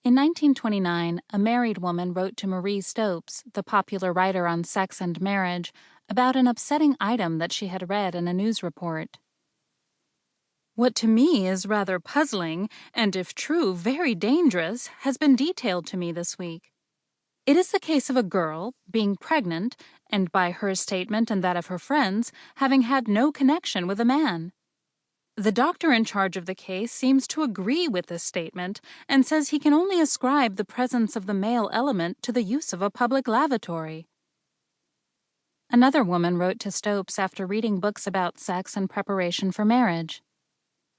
In 1929, a married woman wrote to Marie Stopes, the popular writer on sex and marriage, about an upsetting item that she had read in a news report. "What to me is rather puzzling, and if true, very dangerous, has been detailed to me this week. It is the case of a girl being pregnant, and by her statement and that of her friends, having had no connection with a man. The doctor in charge of the case seems to agree with this statement and says he can only ascribe the presence of the male element to the use of a public lavatory." Another woman wrote to Stopes after reading books about sex and preparation for marriage.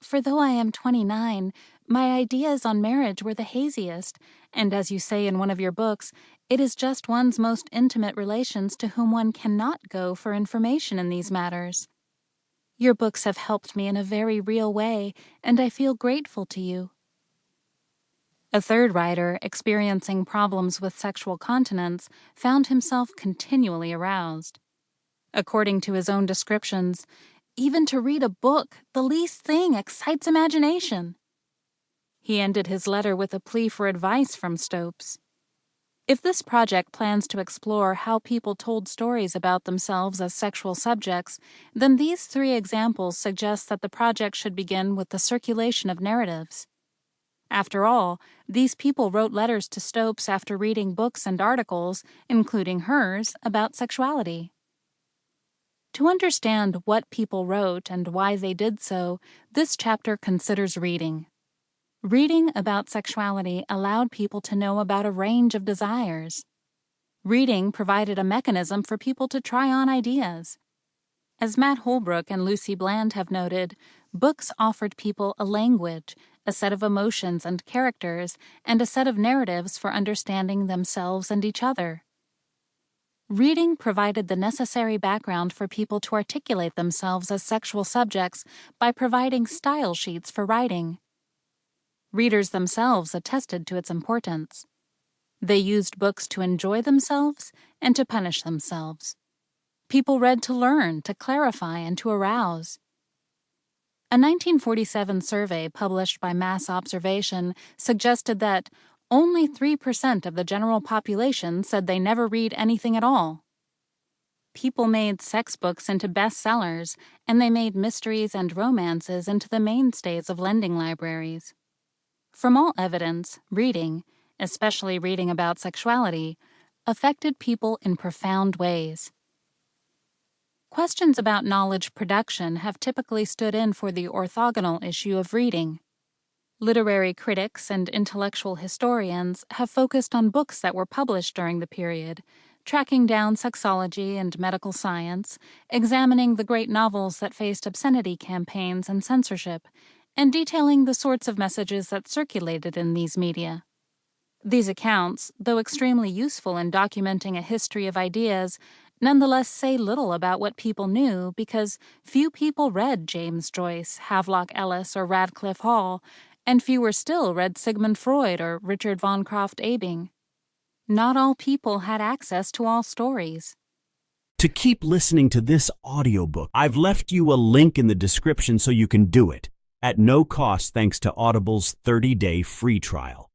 "For though I am 29, my ideas on marriage were the haziest, and as you say in one of your books, it is just one's most intimate relations to whom one cannot go for information in these matters. Your books have helped me in a very real way, and I feel grateful to you." A third writer, experiencing problems with sexual continence, found himself continually aroused. According to his own descriptions, "Even to read a book, the least thing excites imagination." He ended his letter with a plea for advice from Stopes. If this project plans to explore how people told stories about themselves as sexual subjects, then these three examples suggest that the project should begin with the circulation of narratives. After all, these people wrote letters to Stopes after reading books and articles, including hers, about sexuality. To understand what people wrote and why they did so, this chapter considers reading. Reading about sexuality allowed people to know about a range of desires. Reading provided a mechanism for people to try on ideas. As Matt Holbrook and Lucy Bland have noted, books offered people a language, a set of emotions and characters, and a set of narratives for understanding themselves and each other. Reading provided the necessary background for people to articulate themselves as sexual subjects by providing style sheets for writing. Readers themselves attested to its importance. They used books to enjoy themselves and to punish themselves. People read to learn, to clarify, and to arouse. A 1947 survey published by Mass Observation suggested that only 3% of the general population said they never read anything at all. People made sex books into bestsellers, and they made mysteries and romances into the mainstays of lending libraries. From all evidence, reading, especially reading about sexuality, affected people in profound ways. Questions about knowledge production have typically stood in for the orthogonal issue of reading. Literary critics and intellectual historians have focused on books that were published during the period, tracking down sexology and medical science, examining the great novels that faced obscenity campaigns and censorship, and detailing the sorts of messages that circulated in these media. These accounts, though extremely useful in documenting a history of ideas, nonetheless say little about what people knew because few people read James Joyce, Havelock Ellis, or Radcliffe Hall, and fewer still read Sigmund Freud or Richard von Krafft-Ebing. Not all people had access to all stories. To keep listening to this audiobook, I've left you a link in the description so you can do it, at no cost thanks to Audible's 30-day free trial.